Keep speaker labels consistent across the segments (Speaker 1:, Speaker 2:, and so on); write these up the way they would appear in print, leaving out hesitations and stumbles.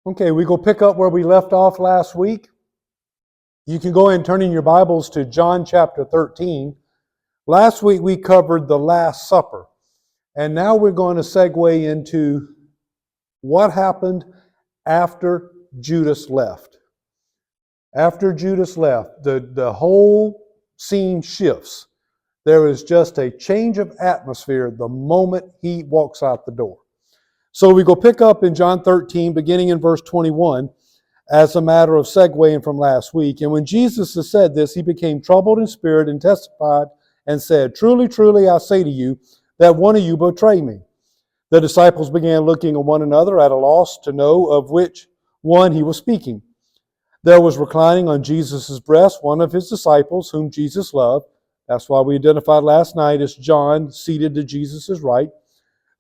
Speaker 1: Okay, we go pick up where we left off last week. You can go ahead and turn in your Bibles to John chapter 13. Last week we covered the Last Supper. And now we're going to segue into what happened after Judas left. After Judas left, the whole scene shifts. There is just a change of atmosphere the moment he walks out the door. So we go pick up in John 13, beginning in verse 21, as a matter of segueing from last week. And when Jesus had said this, he became troubled in spirit and testified and said, "Truly, truly, I say to you, that one of you betray me." The disciples began looking at one another at a loss to know of which one he was speaking. There was reclining on Jesus' breast one of his disciples whom Jesus loved. That's why we identified last night as John, seated to Jesus' right.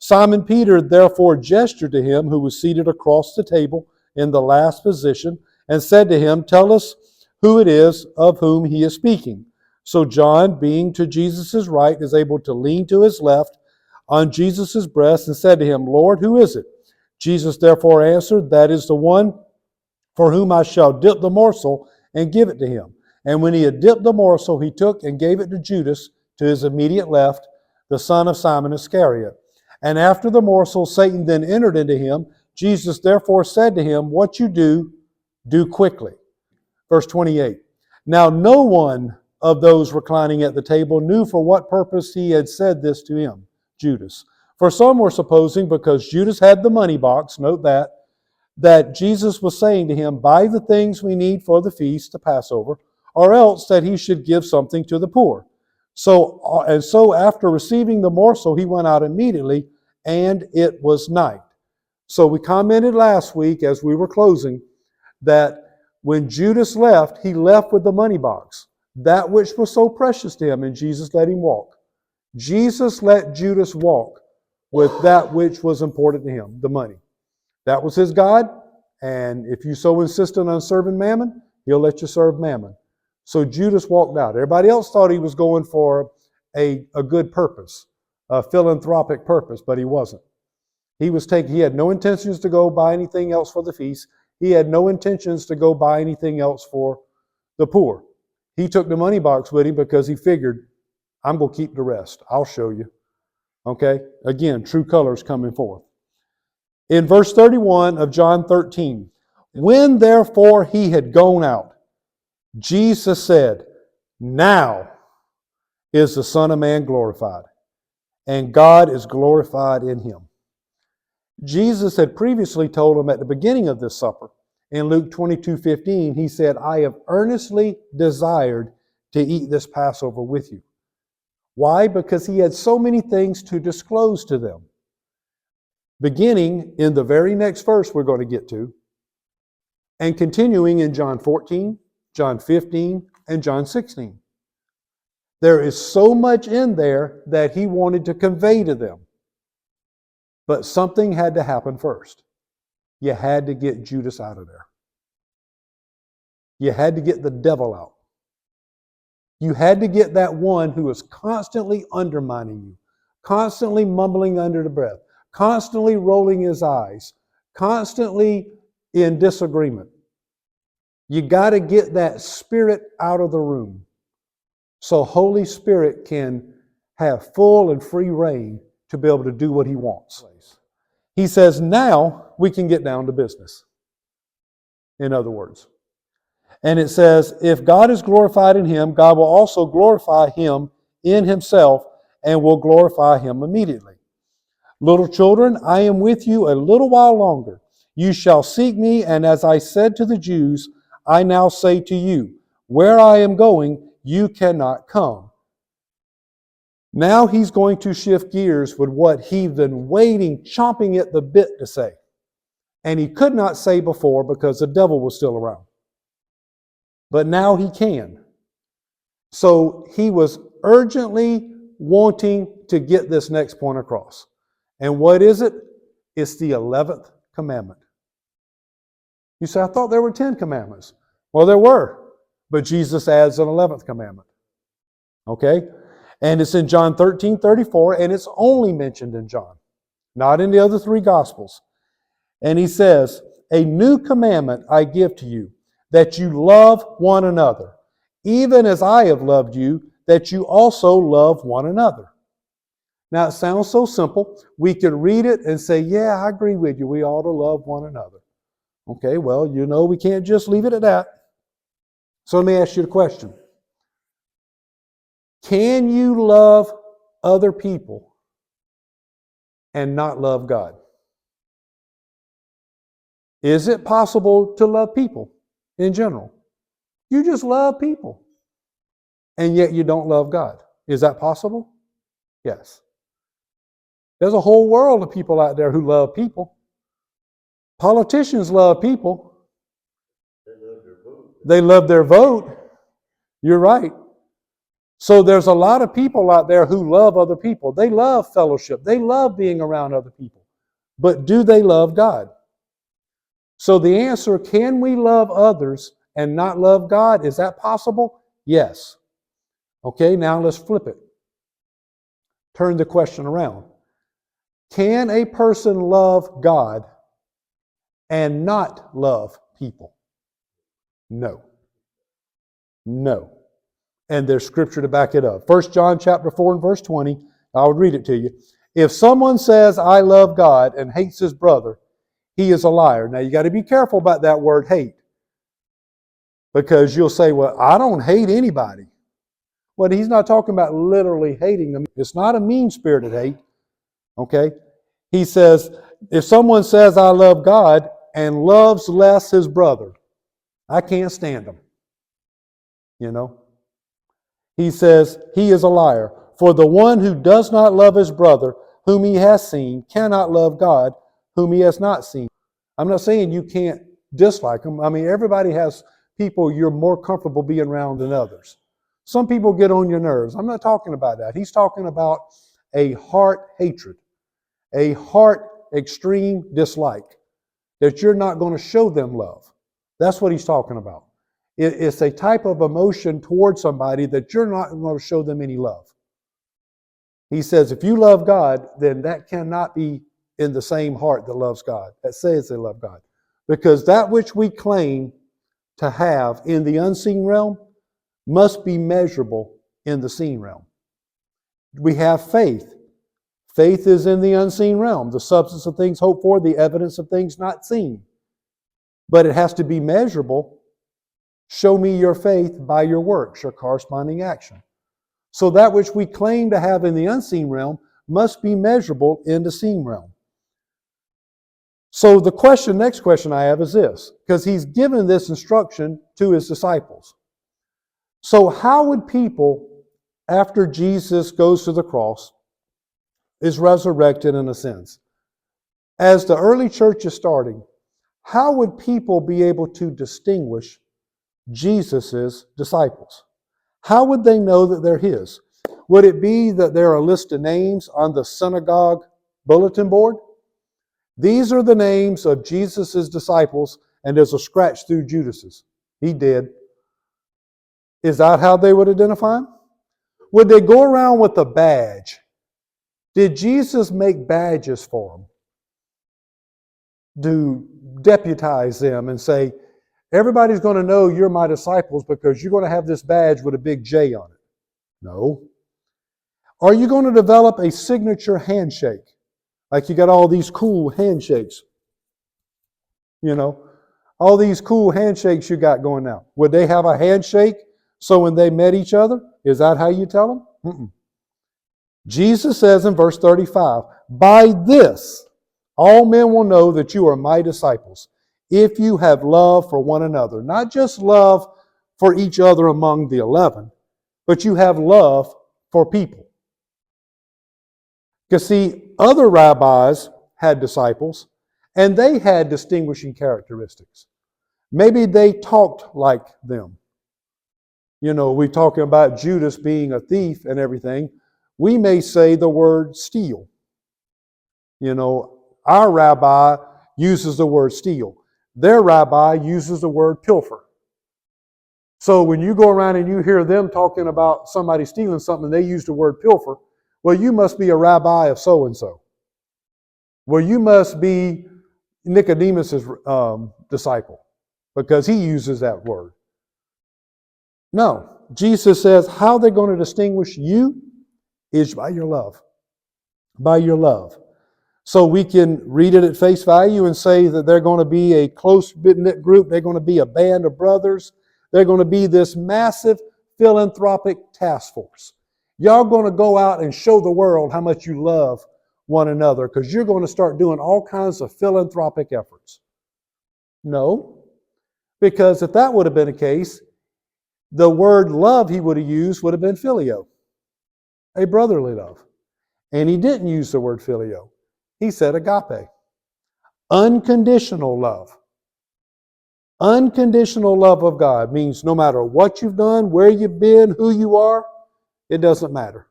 Speaker 1: Simon Peter therefore gestured to him who was seated across the table in the last position and said to him, "Tell us who it is of whom he is speaking." So John, being to Jesus' right, is able to lean to his left on Jesus' breast and said to him, "Lord, who is it?" Jesus therefore answered, "That is the one for whom I shall dip the morsel and give it to him." And when he had dipped the morsel, he took and gave it to Judas, to his immediate left, the son of Simon Iscariot. And after the morsel, Satan then entered into him. Jesus therefore said to him, "What you do, do quickly." Verse 28. Now no one of those reclining at the table knew for what purpose he had said this to him, Judas. For some were supposing, because Judas had the money box, note that Jesus was saying to him, "Buy the things we need for the feast, the Passover," or else that he should give something to the poor. So after receiving the morsel, he went out immediately, and it was night. So we commented last week as we were closing that when Judas left, he left with the money box, that which was so precious to him, and Jesus let him walk. Jesus let Judas walk with that which was important to him, the money. That was his God, and if you so insisted on serving mammon, he'll let you serve mammon. So Judas walked out. Everybody else thought he was going for a good purpose, a philanthropic purpose, but he wasn't. He had no intentions to go buy anything else for the feast. He had no intentions to go buy anything else for the poor. He took the money box with him because he figured, I'm going to keep the rest. I'll show you. Okay? Again, true colors coming forth. In verse 31 of John 13, when therefore he had gone out, Jesus said, "Now is the Son of Man glorified, and God is glorified in him." Jesus had previously told him at the beginning of this supper, in Luke 22:15, he said, "I have earnestly desired to eat this Passover with you." Why? Because he had so many things to disclose to them. Beginning in the very next verse we're going to get to, and continuing in John 14, John 15, and John 16. There is so much in there that he wanted to convey to them. But something had to happen first. You had to get Judas out of there. You had to get the devil out. You had to get that one who was constantly undermining you, constantly mumbling under the breath, constantly rolling his eyes, constantly in disagreement. You got to get that spirit out of the room so Holy Spirit can have full and free reign to be able to do what he wants. He says, now we can get down to business. In other words. And it says, if God is glorified in him, God will also glorify him in himself and will glorify him immediately. Little children, I am with you a little while longer. You shall seek me, and as I said to the Jews, I now say to you, where I am going, you cannot come. Now he's going to shift gears with what he'd been waiting, chomping at the bit to say. And he could not say before because the devil was still around. But now he can. So he was urgently wanting to get this next point across. And what is it? It's the 11th commandment. You say, I thought there were 10 commandments. Well, there were. But Jesus adds an 11th commandment. Okay? And it's in John 13:34, and it's only mentioned in John, not in the other three Gospels. And he says, a new commandment I give to you, that you love one another, even as I have loved you, that you also love one another. Now, it sounds so simple. We could read it and say, yeah, I agree with you. We ought to love one another. Okay, well, we can't just leave it at that. So let me ask you a question. Can you love other people and not love God? Is it possible to love people in general? You just love people, and yet you don't love God. Is that possible? Yes. There's a whole world of people out there who love people. Politicians love people. They love their vote. You're right. So there's a lot of people out there who love other people. They love fellowship. They love being around other people. But do they love God? So the answer, can we love others and not love God? Is that possible? Yes. Okay, now let's flip it. Turn the question around. Can a person love God and not love people? No. No. And there's scripture to back it up. 1 John chapter 4 and verse 20, I'll read it to you. If someone says, I love God, and hates his brother, he is a liar. Now you got to be careful about that word hate. Because you'll say, well, I don't hate anybody. Well, he's not talking about literally hating them. It's not a mean-spirited hate. Okay? He says, if someone says, I love God, and loves less his brother, I can't stand him. He says, he is a liar. For the one who does not love his brother, whom he has seen, cannot love God, whom he has not seen. I'm not saying you can't dislike them. I mean, everybody has people you're more comfortable being around than others. Some people get on your nerves. I'm not talking about that. He's talking about a heart hatred, a heart extreme dislike, that you're not going to show them love. That's what he's talking about. It's a type of emotion towards somebody that you're not going to show them any love. He says, if you love God, then that cannot be in the same heart that loves God, that says they love God. Because that which we claim to have in the unseen realm must be measurable in the seen realm. We have faith. Faith is in the unseen realm, the substance of things hoped for, the evidence of things not seen. But it has to be measurable. Show me your faith by your works, your corresponding action. So that which we claim to have in the unseen realm must be measurable in the seen realm. So the next question I have is this, because he's given this instruction to his disciples. So how would people, after Jesus goes to the cross, is resurrected in a sense, as the early church is starting, how would people be able to distinguish Jesus' disciples? How would they know that they're his? Would it be that there are a list of names on the synagogue bulletin board? These are the names of Jesus' disciples, and there's a scratch through Judas's. He did. Is that how they would identify him? Would they go around with a badge? Did Jesus make badges for them? To deputize them and say, everybody's going to know you're my disciples because you're going to have this badge with a big J on it? No. Are you going to develop a signature handshake? Like you got all these cool handshakes. All these cool handshakes you got going now. Would they have a handshake so when they met each other? Is that how you tell them? Mm-mm. Jesus says in verse 35, by this all men will know that you are my disciples, if you have love for one another. Not just love for each other among the 11, but you have love for people. Because see, other rabbis had disciples, and they had distinguishing characteristics. Maybe they talked like them. We're talking about Judas being a thief and everything. We may say the word steal. Our rabbi uses the word steal. Their rabbi uses the word pilfer. So when you go around and you hear them talking about somebody stealing something, they use the word pilfer. Well, you must be a rabbi of so-and-so. Well, you must be Nicodemus' disciple, because he uses that word. No, Jesus says how they're going to distinguish you is by your love. By your love. So we can read it at face value and say that they're going to be a close-knit group. They're going to be a band of brothers. They're going to be this massive philanthropic task force. Y'all going to go out and show the world how much you love one another because you're going to start doing all kinds of philanthropic efforts. No, because if that would have been the case, the word love he would have used would have been phileo, a brotherly love. And he didn't use the word phileo. He said agape, unconditional love. Unconditional love of God means no matter what you've done, where you've been, who you are, it doesn't matter.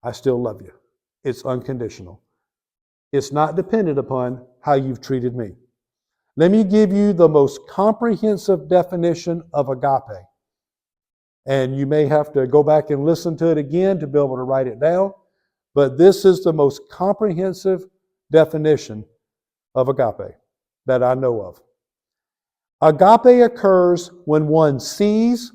Speaker 1: I still love you. It's unconditional. It's not dependent upon how you've treated me. Let me give you the most comprehensive definition of agape. And you may have to go back and listen to it again to be able to write it down. But this is the most comprehensive definition of agape that I know of. Agape occurs when one sees,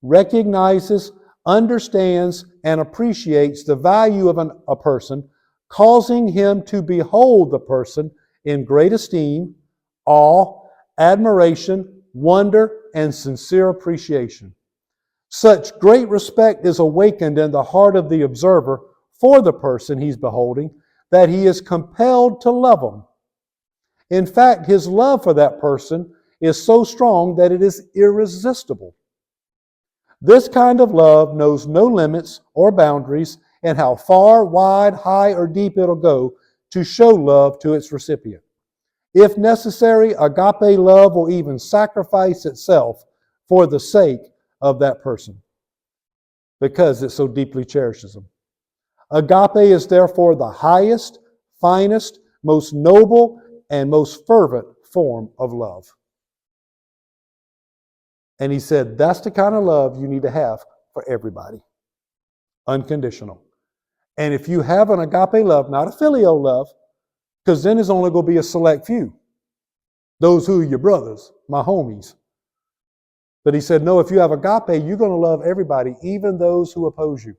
Speaker 1: recognizes, understands, and appreciates the value of a person, causing him to behold the person in great esteem, awe, admiration, wonder, and sincere appreciation. Such great respect is awakened in the heart of the observer for the person he's beholding that he is compelled to love him. In fact, his love for that person is so strong that it is irresistible. This kind of love knows no limits or boundaries in how far, wide, high, or deep it'll go to show love to its recipient. If necessary, agape love will even sacrifice itself for the sake of that person because it so deeply cherishes them. Agape is therefore the highest, finest, most noble, and most fervent form of love. And he said, that's the kind of love you need to have for everybody. Unconditional. And if you have an agape love, not a filial love, because then it's only going to be a select few. Those who are your brothers, my homies. But he said, no, if you have agape, you're going to love everybody, even those who oppose you.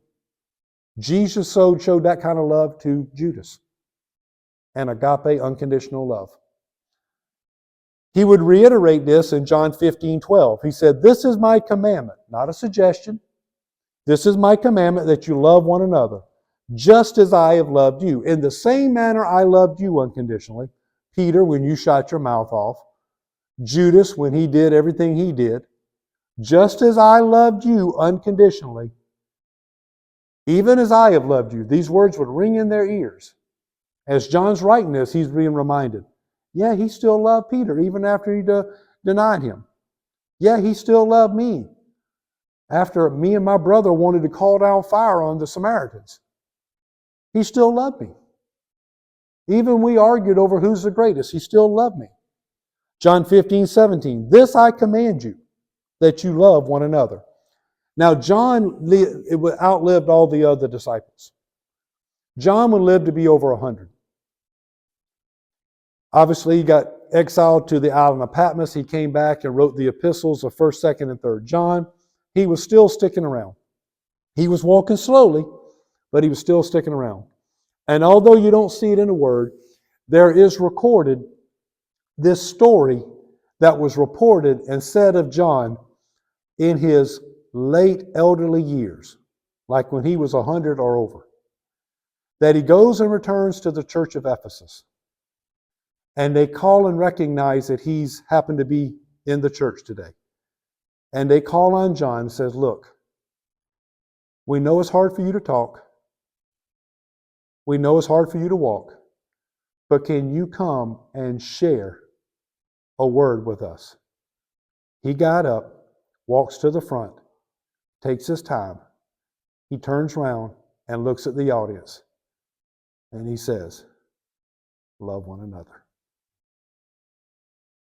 Speaker 1: Jesus showed that kind of love to Judas. And agape, unconditional love. He would reiterate this in John 15:12. He said, this is my commandment, not a suggestion. This is my commandment that you love one another, just as I have loved you. In the same manner I loved you unconditionally. Peter, when you shot your mouth off. Judas, when he did everything he did. Just as I loved you unconditionally, even as I have loved you. These words would ring in their ears. As John's writing this, he's being reminded. Yeah, he still loved Peter even after he denied him. Yeah, he still loved me after me and my brother wanted to call down fire on the Samaritans. He still loved me. Even we argued over who's the greatest. He still loved me. John 15:17. This I command you, that you love one another. Now, John outlived all the other disciples. John would live to be over 100. Obviously, he got exiled to the island of Patmos. He came back and wrote the epistles of 1st, 2nd, and 3rd John. He was still sticking around. He was walking slowly, but he was still sticking around. And although you don't see it in a word, there is recorded this story that was reported and said of John in his late elderly years, like when he was 100 or over, that he goes and returns to the church of Ephesus. And they call and recognize that he's happened to be in the church today. And they call on John and says, look, we know it's hard for you to talk. We know it's hard for you to walk. But can you come and share a word with us? He got up, walks to the front, takes his time. He turns around and looks at the audience. And he says, love one another.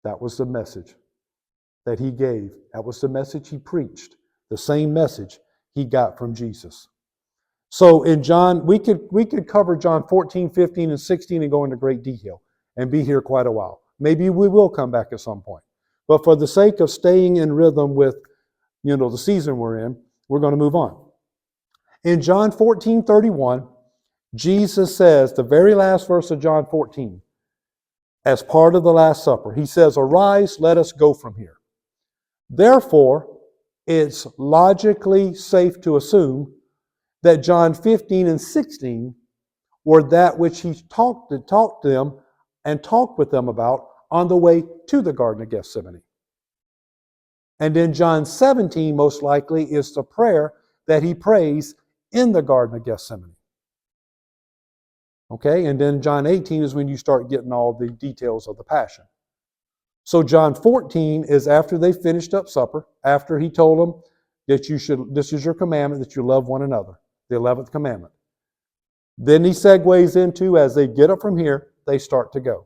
Speaker 1: That was the message that he gave. That was the message he preached. The same message he got from Jesus. So in John, we could cover John 14, 15, and 16 and go into great detail and be here quite a while. Maybe we will come back at some point. But for the sake of staying in rhythm with, the season we're in, we're going to move on. In John 14:31, Jesus says, the very last verse of John 14, as part of the Last Supper, he says, "Arise, let us go from here." Therefore, it's logically safe to assume that John 15 and 16 were that which he talked to them and talked with them about on the way to the Garden of Gethsemane. And then John 17, most likely, is the prayer that he prays in the Garden of Gethsemane. Okay, and then John 18 is when you start getting all the details of the Passion. So John 14 is after they finished up supper, after he told them that this is your commandment, that you love one another, the 11th commandment. Then he segues into, as they get up from here, they start to go.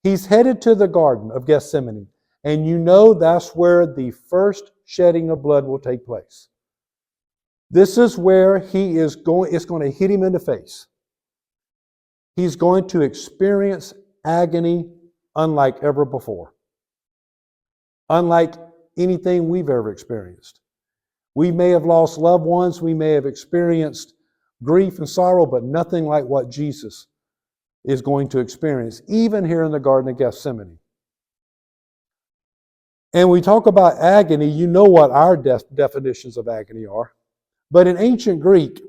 Speaker 1: He's headed to the Garden of Gethsemane, and that's where the first shedding of blood will take place. This is where it's going to hit him in the face. He's going to experience agony unlike ever before. Unlike anything we've ever experienced. We may have lost loved ones, we may have experienced grief and sorrow, but nothing like what Jesus is going to experience, even here in the Garden of Gethsemane. And we talk about agony, you know what our definitions of agony are. But in ancient Greek,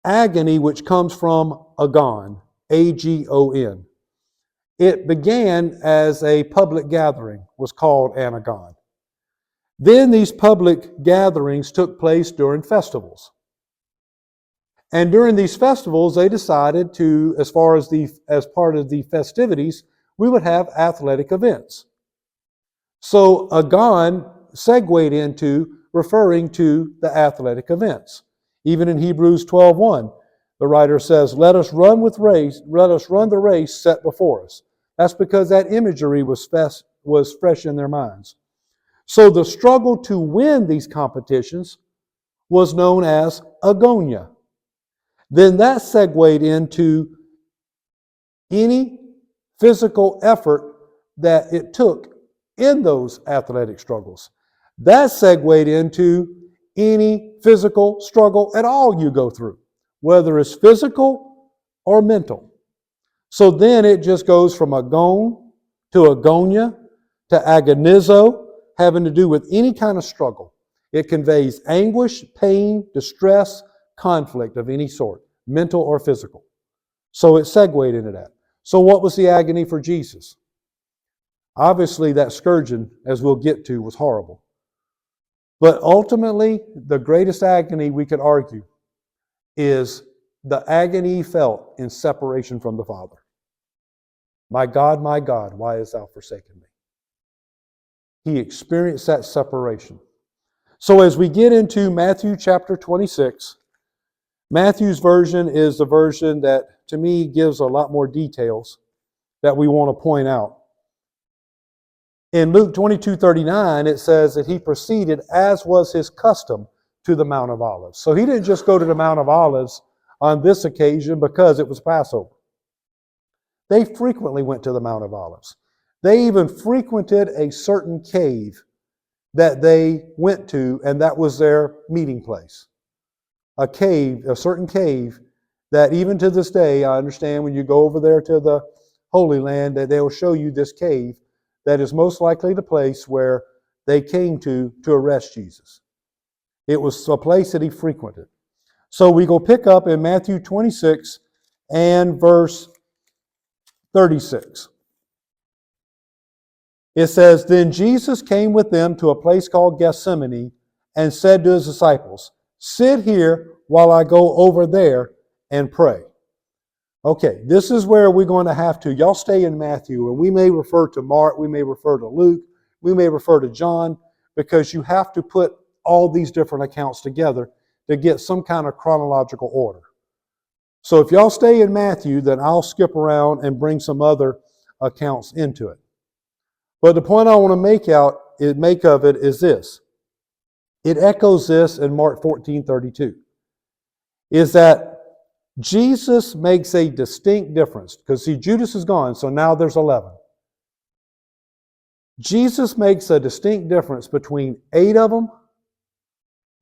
Speaker 1: agony, which comes from agon, A-G-O-N, it began as a public gathering, was called an agon. Then these public gatherings took place during festivals. And during these festivals, they decided to, as part of the festivities, we would have athletic events. So agon segued into referring to the athletic events. Even in Hebrews 12:1, the writer says, let us run the race set before us. That's because that imagery was fresh in their minds. So the struggle to win these competitions was known as agonia. Then that segued into any physical effort that it took in those athletic struggles. That segued into any physical struggle at all you go through, whether it's physical or mental. So then it just goes from agon to agonia to agonizo, having to do with any kind of struggle. It conveys anguish, pain, distress, conflict of any sort, mental or physical. So it segued into that. So what was the agony for Jesus? Obviously that scourging, as we'll get to, was horrible. But ultimately, the greatest agony we could argue is the agony he felt in separation from the Father. My God, why hast thou forsaken me? He experienced that separation. So as we get into Matthew chapter 26, Matthew's version is the version that, to me, gives a lot more details that we want to point out. In Luke 22:39, it says that he proceeded, as was his custom, to the Mount of Olives. So he didn't just go to the Mount of Olives on this occasion because it was Passover. They frequently went to the Mount of Olives. They even frequented a certain cave that they went to, and that was their meeting place. A certain cave that even to this day, I understand when you go over there to the Holy Land, that they will show you this cave that is most likely the place where they came to arrest Jesus. It was a place that he frequented. So we go pick up in Matthew 26 and verse 36. It says, Then Jesus came with them to a place called Gethsemane and said to his disciples, Sit here while I go over there and pray. Okay, this is where we're going to have to. Y'all stay in Matthew, and we may refer to Mark, we may refer to Luke, we may refer to John, because you have to put all these different accounts together to get some kind of chronological order. So if y'all stay in Matthew, then I'll skip around and bring some other accounts into it. But the point I want to make of it is this. It echoes this in Mark 14:32. Is that Jesus makes a distinct difference. Because see, Judas is gone, so now there's 11. Jesus makes a distinct difference between 8 of them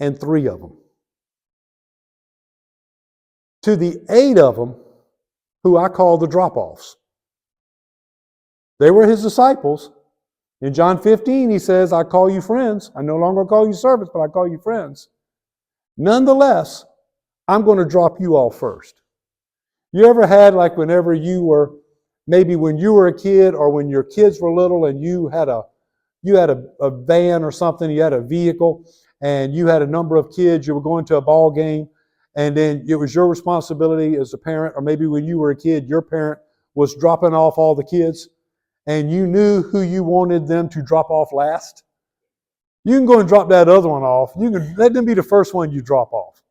Speaker 1: and 3 of them. To the 8 of them, who I call the drop-offs. They were his disciples. In John 15, he says, I call you friends. I no longer call you servants, but I call you friends. Nonetheless, I'm going to drop you off first. You ever had, like whenever you were, maybe when you were a kid or when your kids were little and you had a van or something, you had a vehicle, and you had a number of kids, you were going to a ball game, and then it was your responsibility as a parent, or maybe when you were a kid, your parent was dropping off all the kids, and you knew who you wanted them to drop off last. You can go and drop that other one off. You can let them be the first one you drop off.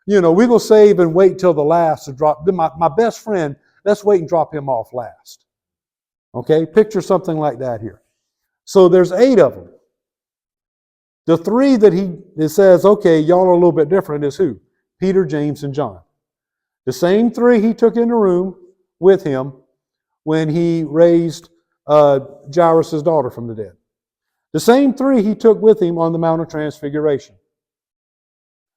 Speaker 1: You know, we're going to save and wait till the last to drop. My best friend, let's wait and drop him off last. Okay, picture something like that here. So there's 8 of them. The 3 that it says, okay, y'all are a little bit different is who? Peter, James, and John. The same 3 he took in the room with him when he raised Jairus' daughter from the dead. The same 3 he took with him on the Mount of Transfiguration.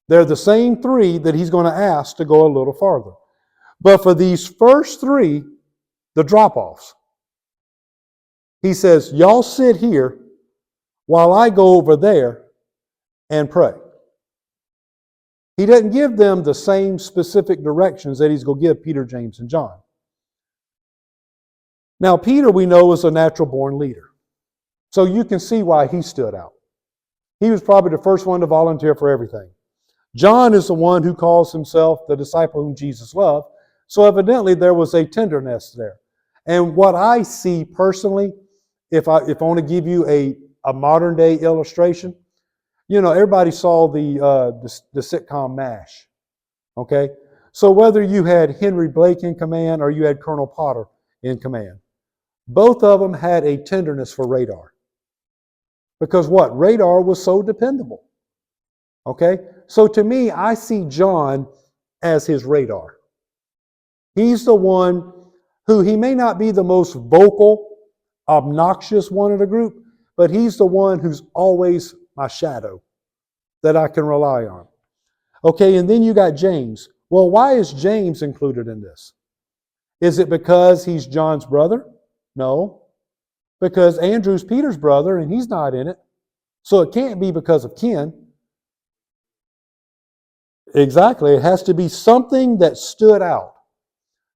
Speaker 1: They're the same 3 that he's going to ask to go a little farther. But for these first 3, the drop-offs, he says, y'all sit here while I go over there and pray. He doesn't give them the same specific directions that he's going to give Peter, James, and John. Now, Peter, we know, is a natural-born leader. So you can see why he stood out. He was probably the first one to volunteer for everything. John is the one who calls himself the disciple whom Jesus loved. So evidently there was a tenderness there. And what I see personally, if I want to give you a modern day illustration, you know, everybody saw the sitcom MASH. Okay? So whether you had Henry Blake in command or you had Colonel Potter in command, both of them had a tenderness for Radar. Because what? Radar was so dependable. Okay? So to me, I see John as his Radar. He's the one who, he may not be the most vocal, obnoxious one of the group, but he's the one who's always my shadow that I can rely on. Okay, and then you got James. Well, why is James included in this? Is it because he's John's brother? No. Because Andrew's Peter's brother and he's not in it. So it can't be because of kin. Exactly. It has to be something that stood out.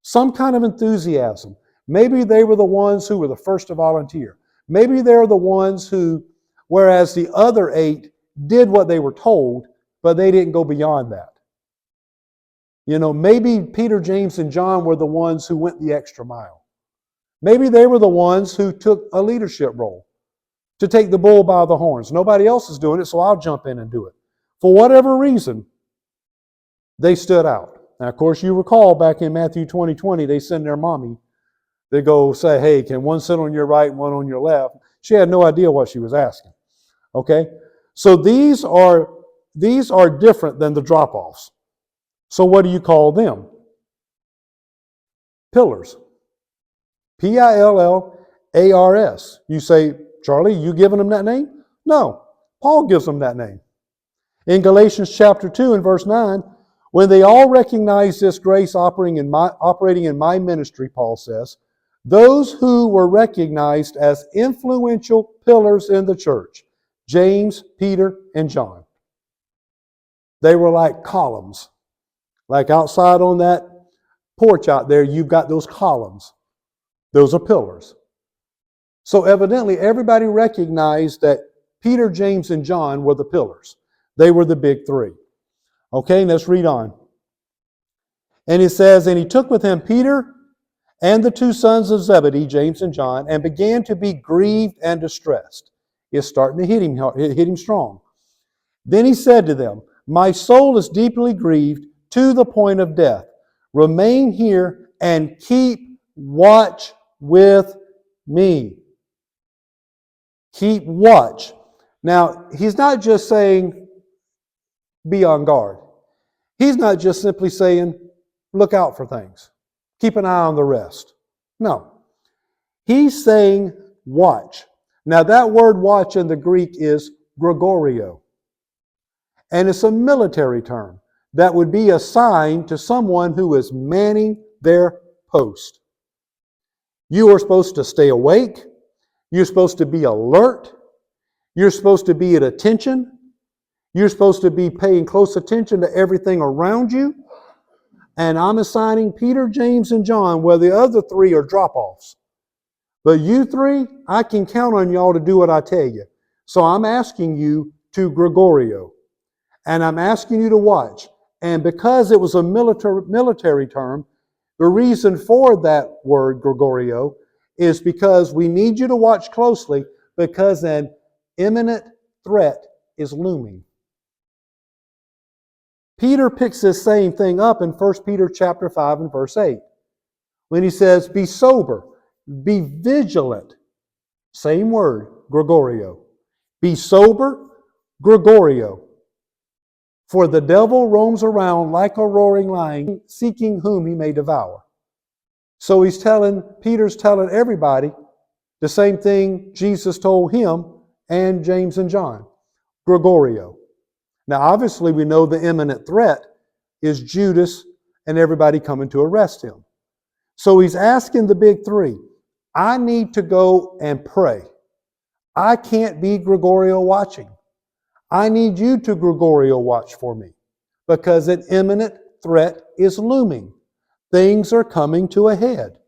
Speaker 1: Some kind of enthusiasm. Maybe they were the ones who were the first to volunteer. Maybe they're the ones who, whereas the other 8 did what they were told, but they didn't go beyond that. You know, maybe Peter, James, and John were the ones who went the extra mile. Maybe they were the ones who took a leadership role to take the bull by the horns. Nobody else is doing it, so I'll jump in and do it. For whatever reason, they stood out. Now, of course, you recall back in Matthew 20:20, they send their mommy. They go say, hey, can one sit on your right and one on your left? She had no idea what she was asking. Okay? So these are different than the drop-offs. So what do you call them? Pillars. P-I-L-L-A-R-S. You say, Charlie, you giving them that name? No. Paul gives them that name. In Galatians chapter 2 and verse 9, when they all recognize this grace operating in my ministry, Paul says, those who were recognized as influential pillars in the church, James, Peter, and John. They were like columns. Like outside on that porch out there, you've got those columns. Those are pillars. So evidently, everybody recognized that Peter, James, and John were the pillars. They were the big 3. Okay, let's read on. And it says, and he took with him Peter and the 2 sons of Zebedee, James and John, and began to be grieved and distressed. It's starting to hit him strong. Then he said to them, my soul is deeply grieved to the point of death. Remain here and keep watch with me. Keep watch. Now, he's not just saying be on guard. He's not just simply saying look out for things. Keep an eye on the rest. No. He's saying watch. Now that word watch in the Greek is Gregorio. And it's a military term that would be assigned to someone who is manning their post. You are supposed to stay awake. You're supposed to be alert. You're supposed to be at attention. You're supposed to be paying close attention to everything around you. And I'm assigning Peter, James, and John, where the other three are drop-offs. But you three, I can count on y'all to do what I tell you. So I'm asking you to Gregorio. And I'm asking you to watch. And because it was a military term, the reason for that word, Gregorio, is because we need you to watch closely because an imminent threat is looming. Peter picks this same thing up in 1 Peter chapter 5 and verse 8. When he says, be sober, be vigilant. Same word, Gregorio. Be sober, Gregorio. For the devil roams around like a roaring lion, seeking whom he may devour. So Peter's telling everybody the same thing Jesus told him and James and John. Gregorio. Now obviously we know the imminent threat is Judas and everybody coming to arrest him. So he's asking the big three, I need to go and pray. I can't be Gregorio watching. I need you to Gregorio watch for me because an imminent threat is looming. Things are coming to a head.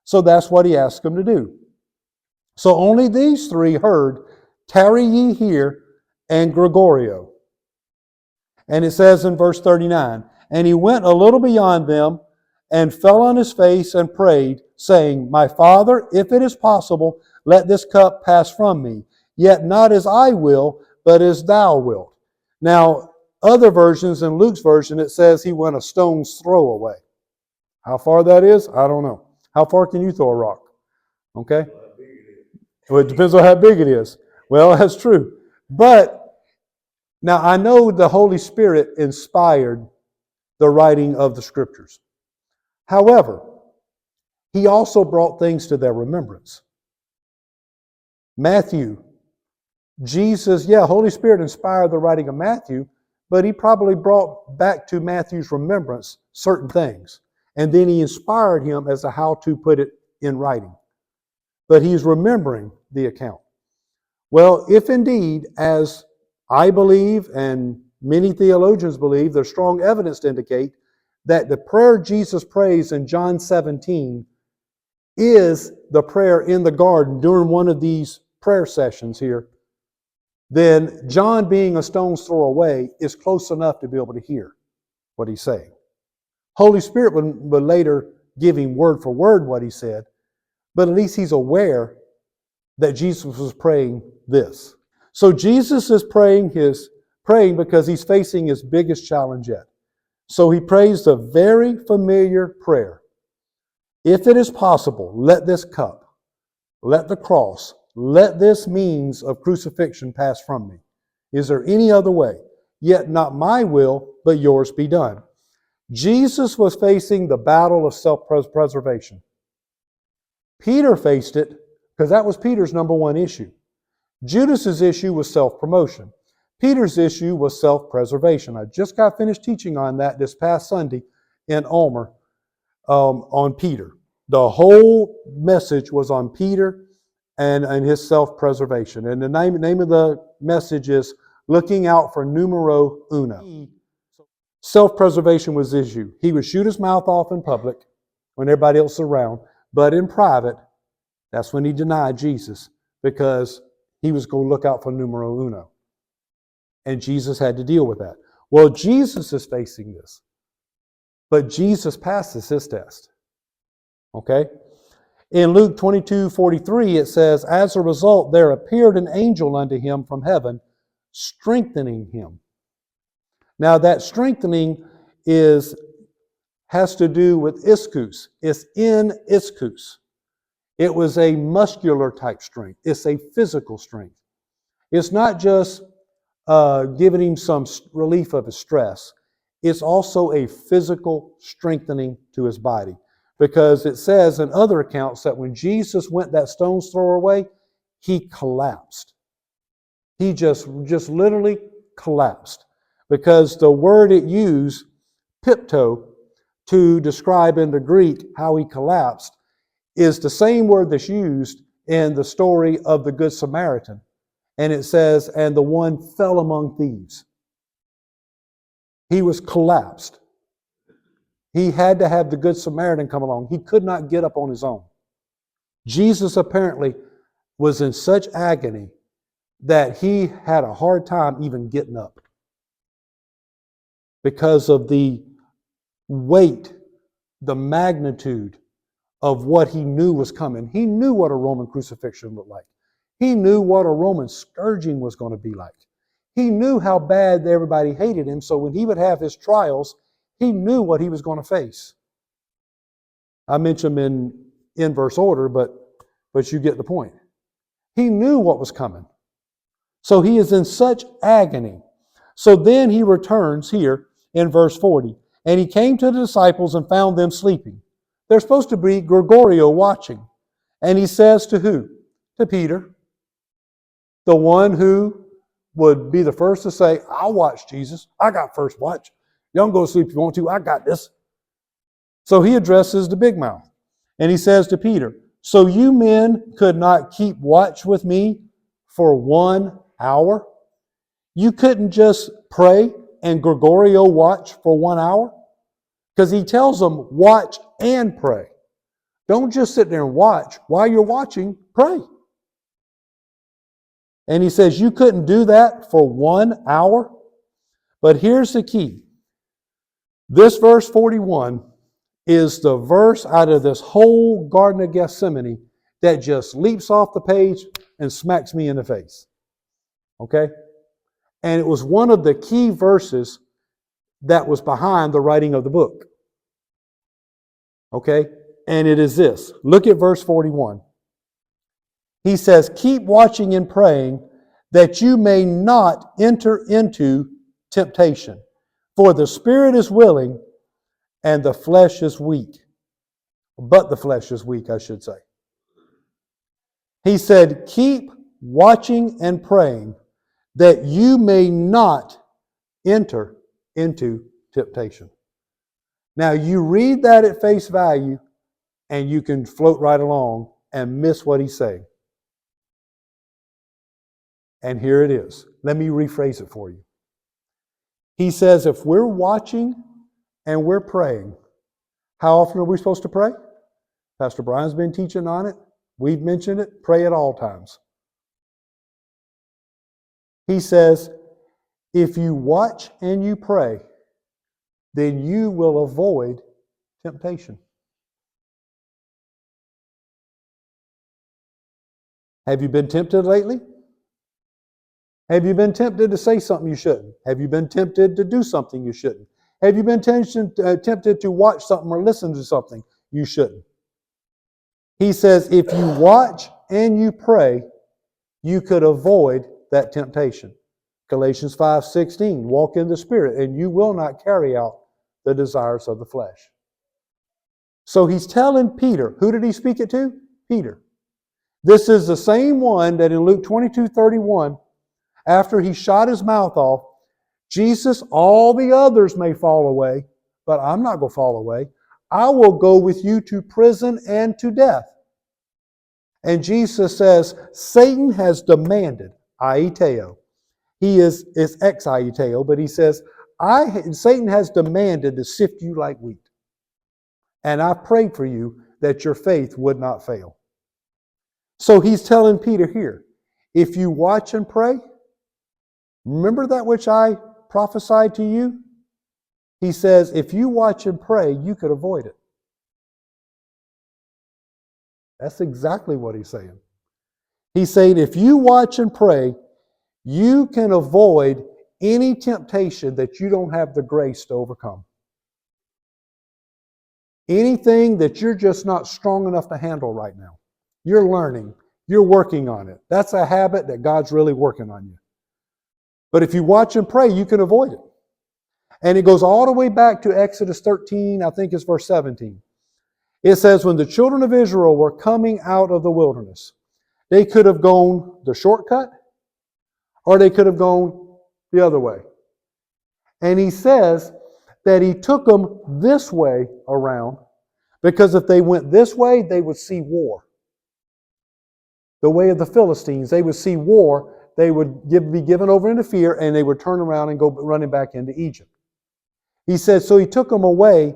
Speaker 1: So that's what he asked them to do. So only these three heard, tarry ye here and Gregorio. And it says in verse 39, and he went a little beyond them and fell on his face and prayed, saying, my Father, if it is possible, let this cup pass from me. Yet not as I will, but as thou wilt. Now, other versions, in Luke's version, it says he went a stone's throw away. How far that is, I don't know. How far can you throw a rock? Okay? Well, it depends on how big it is. Well, that's true. But now I know the Holy Spirit inspired the writing of the Scriptures. However, he also brought things to their remembrance. Matthew, Jesus, Holy Spirit inspired the writing of Matthew, but he probably brought back to Matthew's remembrance certain things. And then he inspired him as to how to put it in writing. But he's remembering the account. Well, if indeed, as I believe and many theologians believe, there's strong evidence to indicate that the prayer Jesus prays in John 17 is the prayer in the garden during one of these prayer sessions here, then John, being a stone's throw away, is close enough to be able to hear what he's saying. Holy Spirit would later give him word for word what he said, but at least he's aware that Jesus was praying this. So Jesus is praying because he's facing his biggest challenge yet. So he prays the very familiar prayer. If it is possible, let this cup, let the cross, let this means of crucifixion pass from me. Is there any other way? Yet not my will, but yours be done. Jesus was facing the battle of self-preservation. Peter faced it because that was Peter's number one issue. Judas's issue was self-promotion. Peter's issue was self-preservation. I just got finished teaching on that this past Sunday in Ulmer on Peter. The whole message was on Peter and his self-preservation. And the name of the message is Looking Out for Numero Uno. Self-preservation was his issue. He would shoot his mouth off in public when everybody else is around, but in private, that's when he denied Jesus because he was going to look out for numero uno. And Jesus had to deal with that. Well, Jesus is facing this, but Jesus passes his test. Okay? In Luke 22:43, it says, as a result, there appeared an angel unto him from heaven, strengthening him. Now, that strengthening has to do with ischus. It's in ischus. It was a muscular type strength. It's a physical strength. It's not just giving him some relief of his stress. It's also a physical strengthening to his body. Because it says in other accounts that when Jesus went that stone's throw away, he collapsed. He just literally collapsed. Because the word it used, pipto, to describe in the Greek how he collapsed, is the same word that's used in the story of the Good Samaritan. And it says, and the one fell among thieves. He was collapsed. He had to have the Good Samaritan come along. He could not get up on his own. Jesus apparently was in such agony that he had a hard time even getting up because of the weight, the magnitude of what he knew was coming. He knew what a Roman crucifixion looked like. He knew what a Roman scourging was going to be like. He knew how bad everybody hated him, so when he would have his trials, he knew what he was going to face. I mention them in inverse order, but you get the point. He knew what was coming. So he is in such agony. So then he returns here in verse 40. And he came to the disciples and found them sleeping. They're supposed to be Gregorio watching. And he says to who? To Peter, the one who would be the first to say, I'll watch Jesus. I got first watch. You don't go to sleep if you want to. I got this. So he addresses the big mouth. And he says to Peter, so you men could not keep watch with me for 1 hour? You couldn't just pray and Gregorio watch for 1 hour? Because he tells them, watch and pray. Don't just sit there and watch. While you're watching, pray. And he says, you couldn't do that for 1 hour? But here's the key. This verse 41 is the verse out of this whole Garden of Gethsemane that just leaps off the page and smacks me in the face. Okay? And it was one of the key verses that was behind the writing of the book. Okay? And it is this. Look at verse 41. He says, keep watching and praying that you may not enter into temptation. For the spirit is willing and the flesh is weak. But the flesh is weak, I should say. He said, keep watching and praying that you may not enter into temptation. Now, you read that at face value, and you can float right along and miss what he's saying. And here it is. Let me rephrase it for you. He says, if we're watching and we're praying, how often are we supposed to pray? Pastor Brian's been teaching on it. We've mentioned it. Pray at all times. He says, if you watch and you pray, then you will avoid temptation. Have you been tempted lately? Have you been tempted to say something you shouldn't? Have you been tempted to do something you shouldn't? Have you been tempted to watch something or listen to something you shouldn't? He says, if you watch and you pray, you could avoid that temptation. Galatians 5:16, walk in the Spirit, and you will not carry out the desires of the flesh. So he's telling Peter, who did he speak it to? Peter. This is the same one that in Luke 22:31, after he shot his mouth off, Jesus, all the others may fall away, but I'm not going to fall away. I will go with you to prison and to death. And Jesus says, Satan has demanded, aiteo. He is ex-aiteo, but he says, Satan has demanded to sift you like wheat. And I prayed for you that your faith would not fail. So he's telling Peter here, if you watch and pray, remember that which I prophesied to you? He says, if you watch and pray, you could avoid it. That's exactly what he's saying. He's saying, if you watch and pray, you can avoid any temptation that you don't have the grace to overcome. Anything that you're just not strong enough to handle right now. You're learning. You're working on it. That's a habit that God's really working on you. But if you watch and pray, you can avoid it. And it goes all the way back to Exodus 13, I think it's verse 17. It says, when the children of Israel were coming out of the wilderness, They could have gone the shortcut, or they could have gone the other way. And he says that he took them this way around because if they went this way, they would see war. The way of the Philistines, they would see war, they would be given over into fear, and they would turn around and go running back into Egypt. He said, so he took them away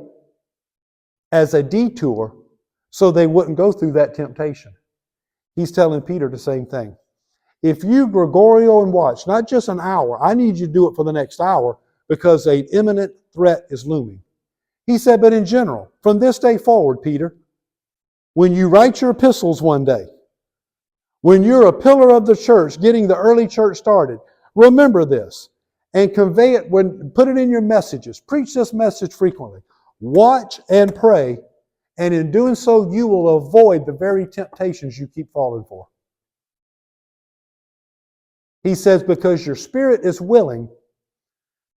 Speaker 1: as a detour so they wouldn't go through that temptation. He's telling Peter the same thing. If you Gregorio and watch, not just an hour, I need you to do it for the next hour because an imminent threat is looming. He said, but in general, from this day forward, Peter, when you write your epistles one day, when you're a pillar of the church, getting the early church started, remember this and convey it, put it in your messages. Preach this message frequently. Watch and pray, and in doing so, you will avoid the very temptations you keep falling for. He says, because your spirit is willing,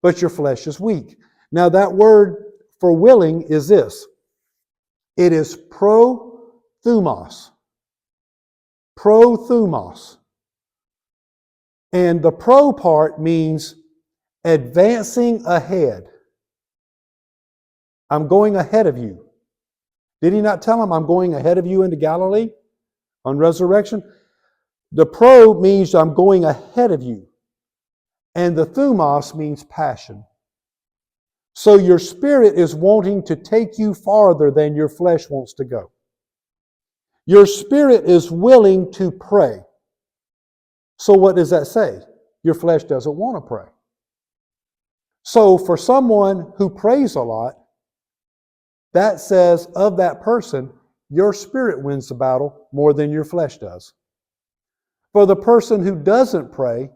Speaker 1: but your flesh is weak. Now that word for willing is this. It is prothumos. Prothumos. And the pro part means advancing ahead. I'm going ahead of you. Did he not tell him, I'm going ahead of you into Galilee on resurrection? The pro means I'm going ahead of you. And the thumos means passion. So your spirit is wanting to take you farther than your flesh wants to go. Your spirit is willing to pray. So what does that say? Your flesh doesn't want to pray. So for someone who prays a lot, that says of that person, your spirit wins the battle more than your flesh does. For the person who doesn't pray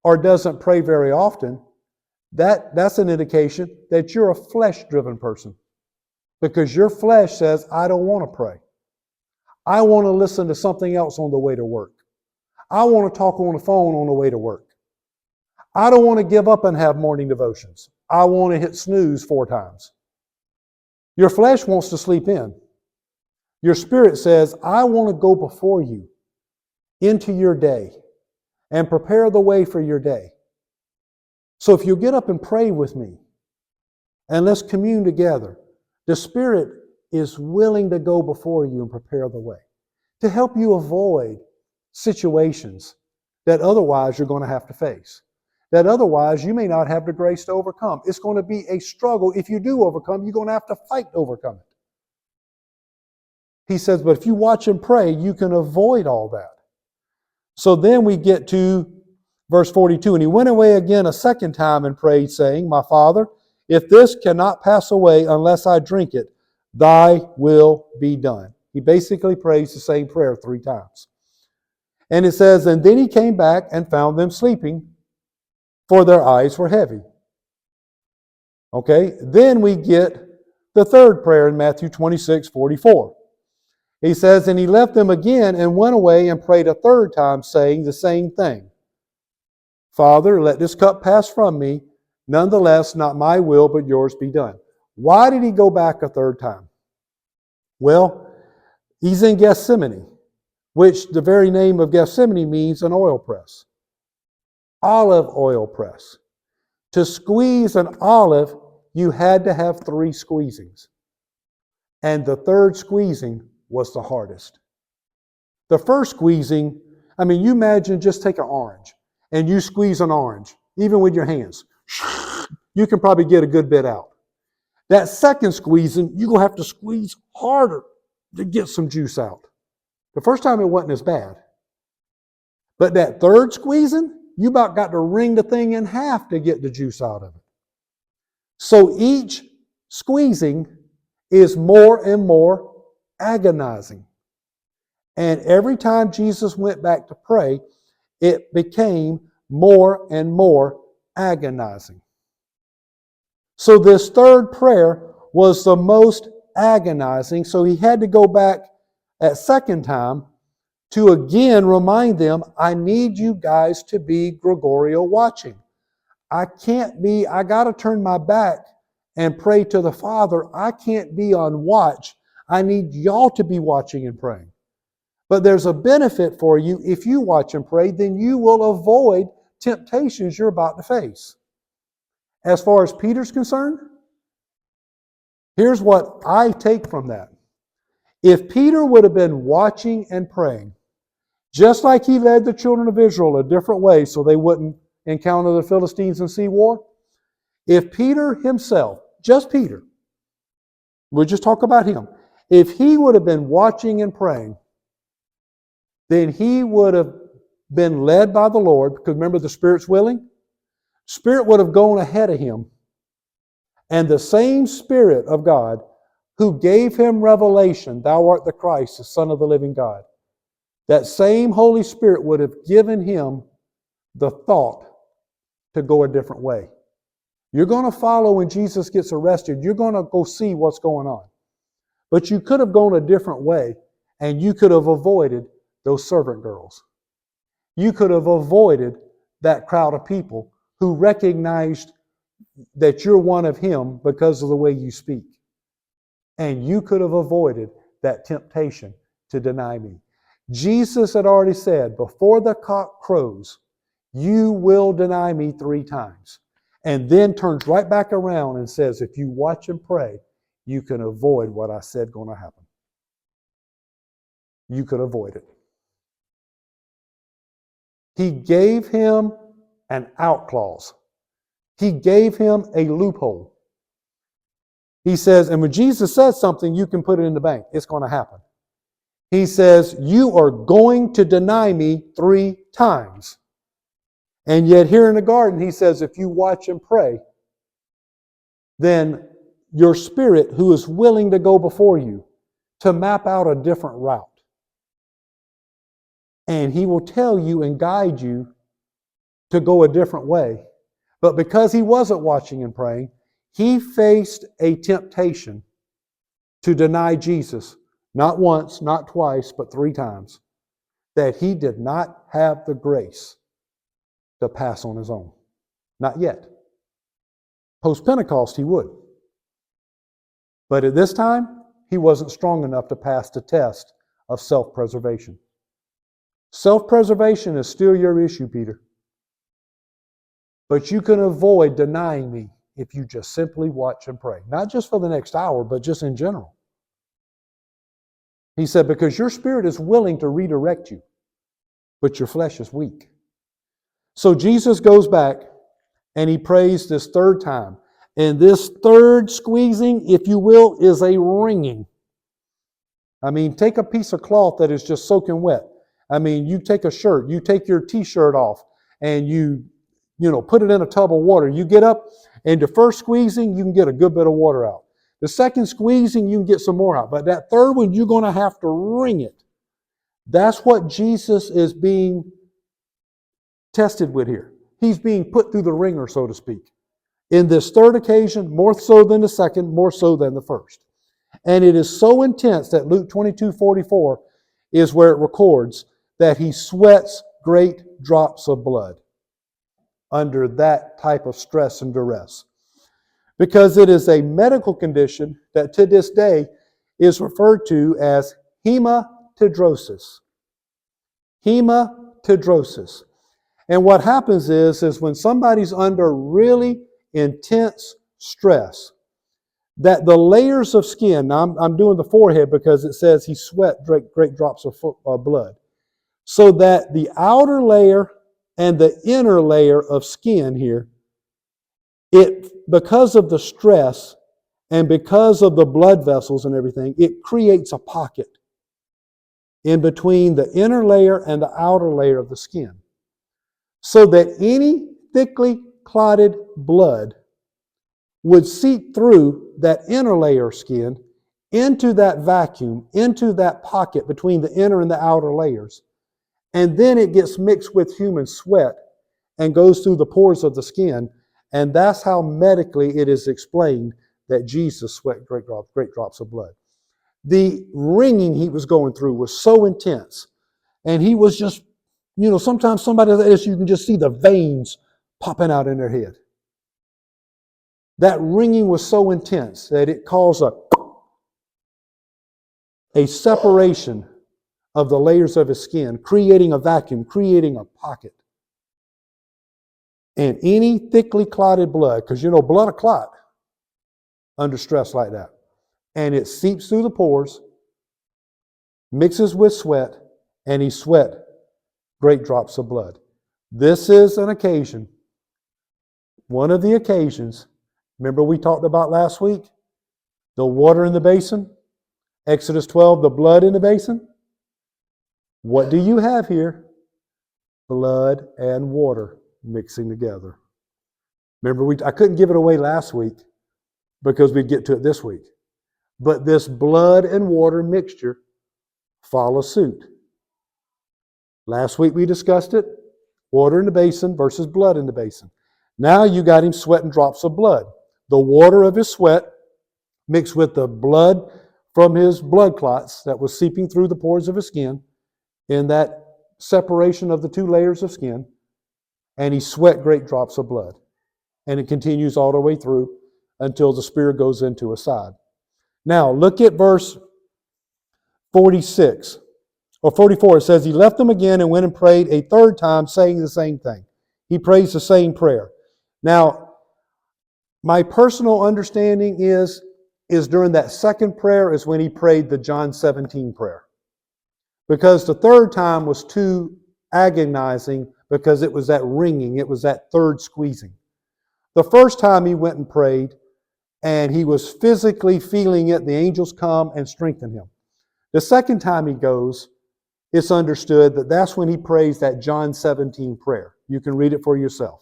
Speaker 1: or doesn't pray very often, that's an indication that you're a flesh-driven person. Because your flesh says, I don't want to pray. I want to listen to something else on the way to work. I want to talk on the phone on the way to work. I don't want to give up and have morning devotions. I want to hit snooze 4 times. Your flesh wants to sleep in. Your spirit says, I want to go before you into your day and prepare the way for your day. So if you get up and pray with me and let's commune together, the Spirit is willing to go before you and prepare the way to help you avoid situations that otherwise you're going to have to face, that otherwise you may not have the grace to overcome. It's going to be a struggle. If you do overcome, you're going to have to fight to overcome it. He says, but if you watch and pray, you can avoid all that. So then we get to verse 42. And he went away again a second time and prayed, saying, my Father, if this cannot pass away unless I drink it, thy will be done. He basically prays the same prayer 3 times. And it says, and then he came back and found them sleeping, for their eyes were heavy. Okay, then we get the third prayer in Matthew 26:44. He says, and he left them again and went away and prayed a third time, saying the same thing. Father, let this cup pass from me. Nonetheless, not my will, but yours be done. Why did he go back a third time? Well, he's in Gethsemane, which the very name of Gethsemane means an oil press. Olive oil press. To squeeze an olive, you had to have 3 squeezings. And the third squeezing was the hardest. The first squeezing, you imagine just take an orange and you squeeze an orange, even with your hands. You can probably get a good bit out. That second squeezing, you're going to have to squeeze harder to get some juice out. The first time it wasn't as bad. But that third squeezing, you about got to wring the thing in half to get the juice out of it. So each squeezing is more and more agonizing. And every time Jesus went back to pray, it became more and more agonizing. So this third prayer was the most agonizing. So he had to go back at second time to again remind them, I need you guys to be Gregorio watching. I got to turn my back and pray to the Father. I can't be on watch. I need y'all to be watching and praying. But there's a benefit for you if you watch and pray, then you will avoid temptations you're about to face. As far as Peter's concerned, here's what I take from that. If Peter would have been watching and praying, just like he led the children of Israel a different way so they wouldn't encounter the Philistines and see war, if Peter himself, just Peter, we'll just talk about him, if he would have been watching and praying, then he would have been led by the Lord, because remember the Spirit's willing? Spirit would have gone ahead of him. And the same Spirit of God who gave him revelation, thou art the Christ, the Son of the living God, that same Holy Spirit would have given him the thought to go a different way. You're going to follow when Jesus gets arrested. You're going to go see what's going on. But you could have gone a different way, and you could have avoided those servant girls. You could have avoided that crowd of people who recognized that you're one of him because of the way you speak. And you could have avoided that temptation to deny me. Jesus had already said, before the cock crows, you will deny me 3 times. And then turns right back around and says, if you watch and pray, you can avoid what I said going to happen. You could avoid it. He gave him an out clause. He gave him a loophole. He says, and when Jesus says something, you can put it in the bank. It's going to happen. He says, you are going to deny me 3 times. And yet here in the garden, he says, if you watch and pray, then your spirit who is willing to go before you to map out a different route. And he will tell you and guide you to go a different way. But because he wasn't watching and praying, he faced a temptation to deny Jesus, not once, not twice, but 3 times, that he did not have the grace to pass on his own. Not yet. Post-Pentecost, he would. But at this time, he wasn't strong enough to pass the test of self-preservation. Self-preservation is still your issue, Peter. But you can avoid denying me if you just simply watch and pray. Not just for the next hour, but just in general. He said, because your spirit is willing to redirect you, but your flesh is weak. So Jesus goes back and he prays this 3rd time. And this 3rd squeezing, if you will, is a wringing. I mean, take a piece of cloth that is just soaking wet. I mean, you take a shirt, you take your t-shirt off, and you put it in a tub of water. You get up, and the first squeezing, you can get a good bit of water out. The second squeezing, you can get some more out. But that 3rd one, you're going to have to wring it. That's what Jesus is being tested with here. He's being put through the wringer, so to speak. In this 3rd occasion, more so than the 2nd, more so than the 1st. And it is so intense that Luke 22:44 is where it records that he sweats great drops of blood under that type of stress and duress. Because it is a medical condition that to this day is referred to as hematidrosis. Hematidrosis. And what happens is when somebody's under really intense stress, that the layers of skin, now I'm doing the forehead because it says he sweat great drops of blood, so that the outer layer and the inner layer of skin here, because of the stress and because of the blood vessels and everything, it creates a pocket in between the inner layer and the outer layer of the skin, so that any thickly clotted blood would seep through that inner layer of skin into that vacuum, into that pocket between the inner and the outer layers. And then it gets mixed with human sweat and goes through the pores of the skin. And that's how medically it is explained that Jesus sweat great drops of blood. The wringing he was going through was so intense. And he was just, sometimes somebody like this, you can just see the veins popping out in their head. That wringing was so intense that it caused a separation of the layers of his skin, creating a vacuum, creating a pocket. And any thickly clotted blood, because blood will clot under stress like that. And it seeps through the pores, mixes with sweat, and he sweat great drops of blood. This is an occasion, one of the occasions, remember we talked about last week? The water in the basin, Exodus 12, the blood in the basin. What do you have here? Blood and water mixing together. Remember, I couldn't give it away last week because we'd get to it this week. But this blood and water mixture follows suit. Last week we discussed it. Water in the basin versus blood in the basin. Now you got him sweating drops of blood. The water of his sweat mixed with the blood from his blood clots that was seeping through the pores of his skin in that separation of the two layers of skin. And he sweat great drops of blood. And it continues all the way through until the spear goes into his side. Now look at verse 46. Or 44, it says, he left them again and went and prayed a third time, saying the same thing. He prays the same prayer. Now, my personal understanding is during that second prayer is when he prayed the John 17 prayer. Because the third time was too agonizing because it was that ringing, it was that third squeezing. The first time he went and prayed and he was physically feeling it, the angels come and strengthen him. The second time he goes, it's understood that that's when he prays that John 17 prayer. You can read it for yourself.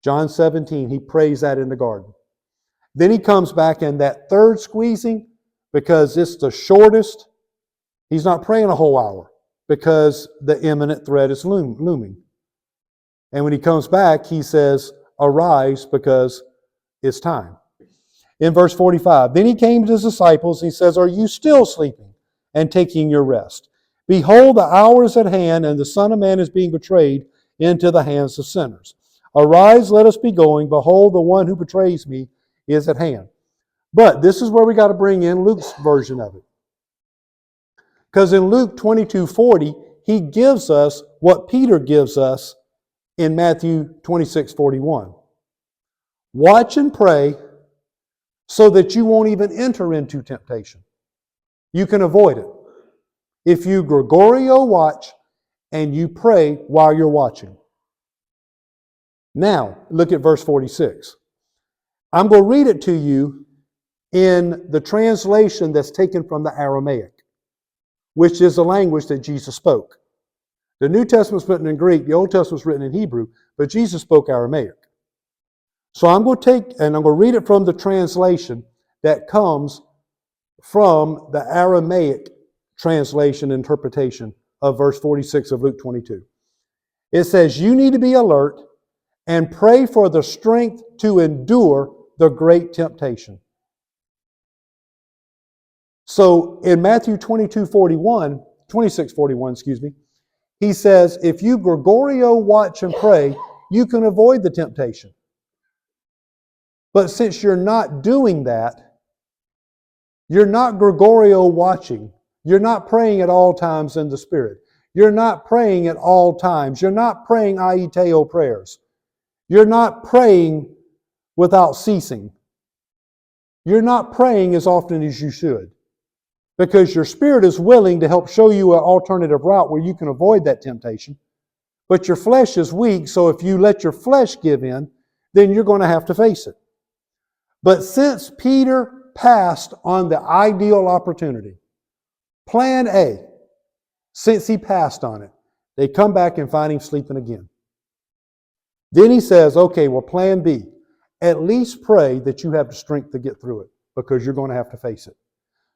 Speaker 1: John 17, he prays that in the garden. Then he comes back in that third squeezing because it's the shortest. He's not praying a whole hour because the imminent threat is looming. And when he comes back, he says, arise because it's time. In verse 45, then he came to his disciples. He says, are you still sleeping and taking your rest? Behold, the hour is at hand, and the Son of Man is being betrayed into the hands of sinners. Arise, let us be going. Behold, the one who betrays me is at hand. But this is where we got to bring in Luke's version of it. Because in Luke 22:40, he gives us what Peter gives us in Matthew 26:41. Watch and pray so that you won't even enter into temptation. You can avoid it. If you Gregorio watch and you pray while you're watching. Now, look at verse 46. I'm going to read it to you in the translation that's taken from the Aramaic, which is the language that Jesus spoke. The New Testament's written in Greek, the Old Testament's written in Hebrew, but Jesus spoke Aramaic. So I'm going to read it from the translation that comes from the Aramaic translation interpretation of verse 46 of Luke 22. It says, you need to be alert and pray for the strength to endure the great temptation. So in Matthew 26:41, he says, if you Gregorio watch and pray, you can avoid the temptation. But since you're not doing that, you're not Gregorio watching. You're not praying at all times in the Spirit. You're not praying at all times. You're not praying Aiteo prayers. You're not praying without ceasing. You're not praying as often as you should. Because your spirit is willing to help show you an alternative route where you can avoid that temptation. But your flesh is weak, so if you let your flesh give in, then you're going to have to face it. But since Peter passed on the ideal opportunity, plan A, since he passed on it, they come back and find him sleeping again. Then he says, okay, well, plan B, at least pray that you have the strength to get through it because you're going to have to face it.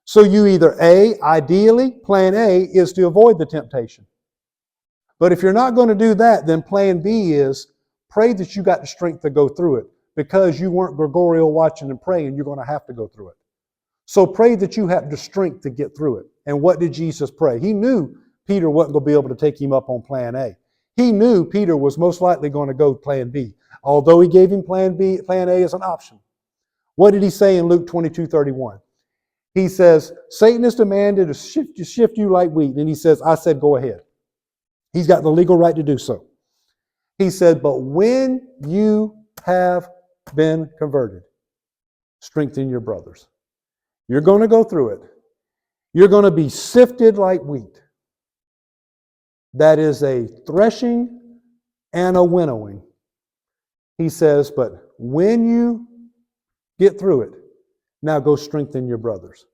Speaker 1: So you either ideally, plan A is to avoid the temptation. But if you're not going to do that, then plan B is pray that you got the strength to go through it because you weren't Gregorio watching and praying, you're going to have to go through it. So pray that you have the strength to get through it. And what did Jesus pray? He knew Peter wasn't going to be able to take him up on plan A. He knew Peter was most likely going to go plan B, although he gave him plan A as an option. What did he say in Luke 22:31? He says, Satan has demanded to shift you like wheat. And he says, I said, go ahead. He's got the legal right to do so. He said, but when you have been converted, strengthen your brothers. You're going to go through it. You're going to be sifted like wheat. That is a threshing and a winnowing. He says, but when you get through it, now go strengthen your brothers.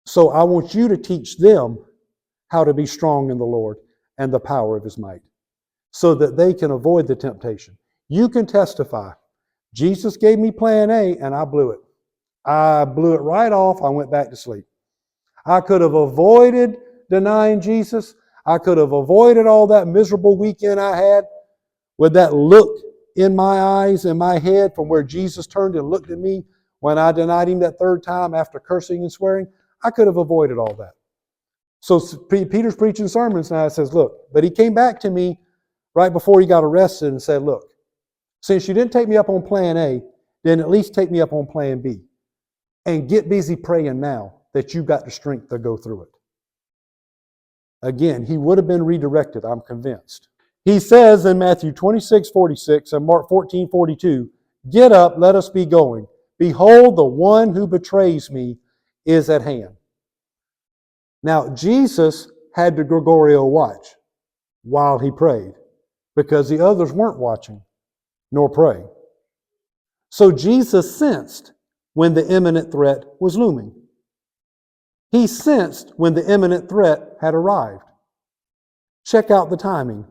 Speaker 1: So I want you to teach them how to be strong in the Lord and the power of His might, so that they can avoid the temptation. You can testify. Jesus gave me plan A and I blew it. I blew it right off. I went back to sleep. I could have avoided denying Jesus. I could have avoided all that miserable weekend I had with that look in my eyes and my head from where Jesus turned and looked at me when I denied Him that third time after cursing and swearing. I could have avoided all that. So Peter's preaching sermons now. It says, look, but he came back to me right before he got arrested and said, look, since you didn't take me up on plan A, then at least take me up on plan B. And get busy praying now that you've got the strength to go through it. Again, he would have been redirected, I'm convinced. He says in Matthew 26:46 and Mark 14:42, get up, let us be going. Behold, the one who betrays me is at hand. Now, Jesus had the Gregorial watch while he prayed because the others weren't watching nor praying. So Jesus sensed when the imminent threat was looming. He sensed when the imminent threat had arrived. Check out the timing.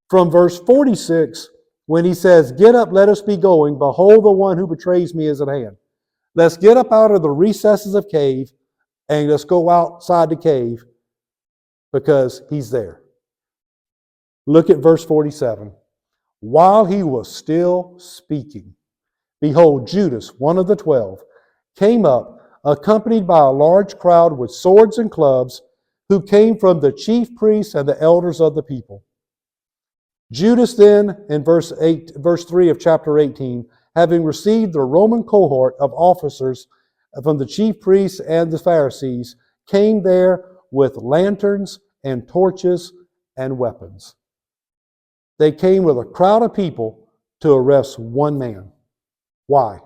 Speaker 1: From verse 46, when he says, get up, let us be going. Behold, the one who betrays me is at hand. Let's get up out of the recesses of cave and let's go outside the cave because he's there. Look at verse 47. While he was still speaking, behold, Judas, one of the 12, came up, accompanied by a large crowd with swords and clubs, who came from the chief priests and the elders of the people. Judas then, in verse 3 of chapter 18, having received the Roman cohort of officers from the chief priests and the Pharisees, came there with lanterns and torches and weapons. They came with a crowd of people to arrest one man. Why?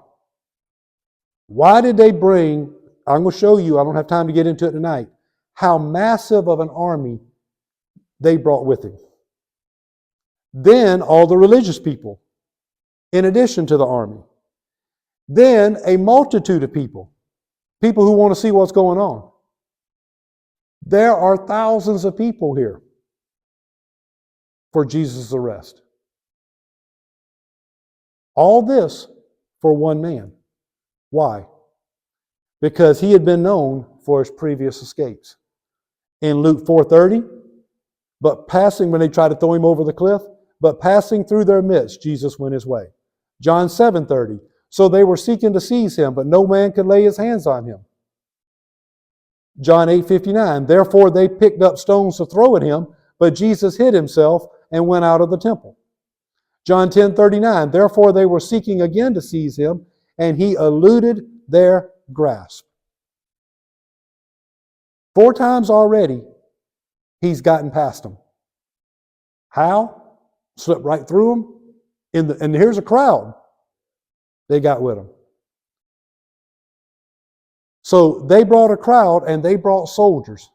Speaker 1: Why did they bring, I'm going to show you, I don't have time to get into it tonight, how massive of an army they brought with him. Then all the religious people, in addition to the army. Then a multitude of people who want to see what's going on. There are thousands of people here for Jesus' arrest. All this for one man. Why? Because he had been known for his previous escapes. In Luke 4:30, but passing, when they tried to throw him over the cliff, but passing through their midst, Jesus went his way. John 7:30, so they were seeking to seize him, but no man could lay his hands on him. John 8:59, therefore they picked up stones to throw at him, but Jesus hid himself and went out of the temple. John 10:39, therefore they were seeking again to seize him, and he eluded their grasp. 4 times already, he's gotten past them. How? Slipped right through them. And here's a crowd they got with them. So they brought a crowd and they brought soldiers.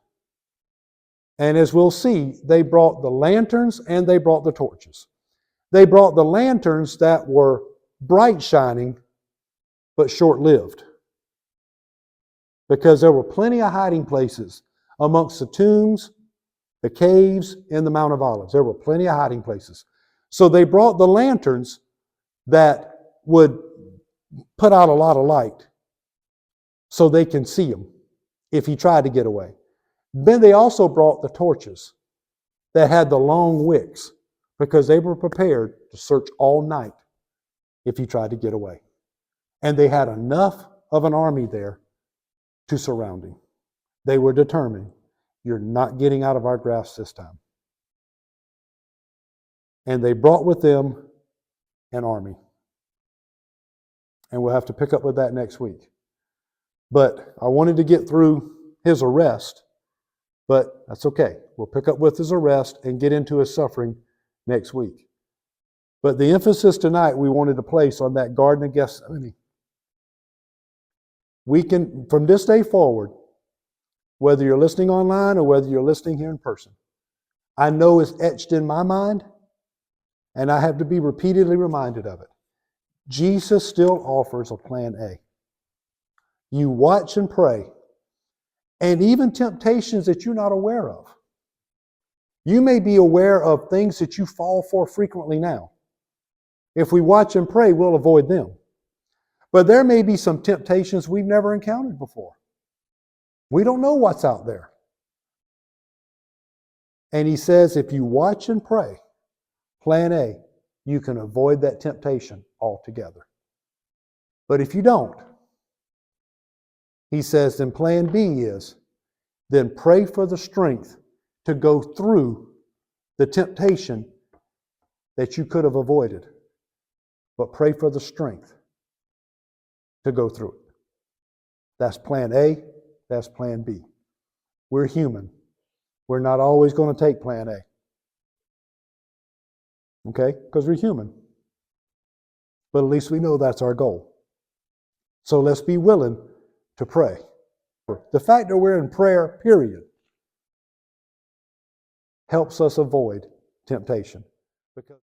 Speaker 1: And as we'll see, they brought the lanterns and they brought the torches. They brought the lanterns that were bright shining, but short-lived. Because there were plenty of hiding places amongst the tombs, the caves, and the Mount of Olives. There were plenty of hiding places. So they brought the lanterns that would put out a lot of light so they can see him if he tried to get away. Then they also brought the torches that had the long wicks because they were prepared to search all night if he tried to get away. And they had enough of an army there to surround him. They were determined, you're not getting out of our grasp this time. And they brought with them an army. And we'll have to pick up with that next week. But I wanted to get through his arrest, but that's okay. We'll pick up with his arrest and get into his suffering next week. But the emphasis tonight we wanted to place on that Garden of Gethsemane. We can, from this day forward, whether you're listening online or whether you're listening here in person, I know it's etched in my mind, and I have to be repeatedly reminded of it. Jesus still offers a plan A. You watch and pray, and even temptations that you're not aware of. You may be aware of things that you fall for frequently now. If we watch and pray, we'll avoid them. But there may be some temptations we've never encountered before. We don't know what's out there. And he says, if you watch and pray, plan A, you can avoid that temptation altogether. But if you don't, he says, then plan B is, then pray for the strength to go through the temptation that you could have avoided. But pray for the strength to go through it. That's plan A, that's plan B. We're human. We're not always going to take plan A. Okay? Because we're human. But at least we know that's our goal. So let's be willing to pray. The fact that we're in prayer, period, helps us avoid temptation. Because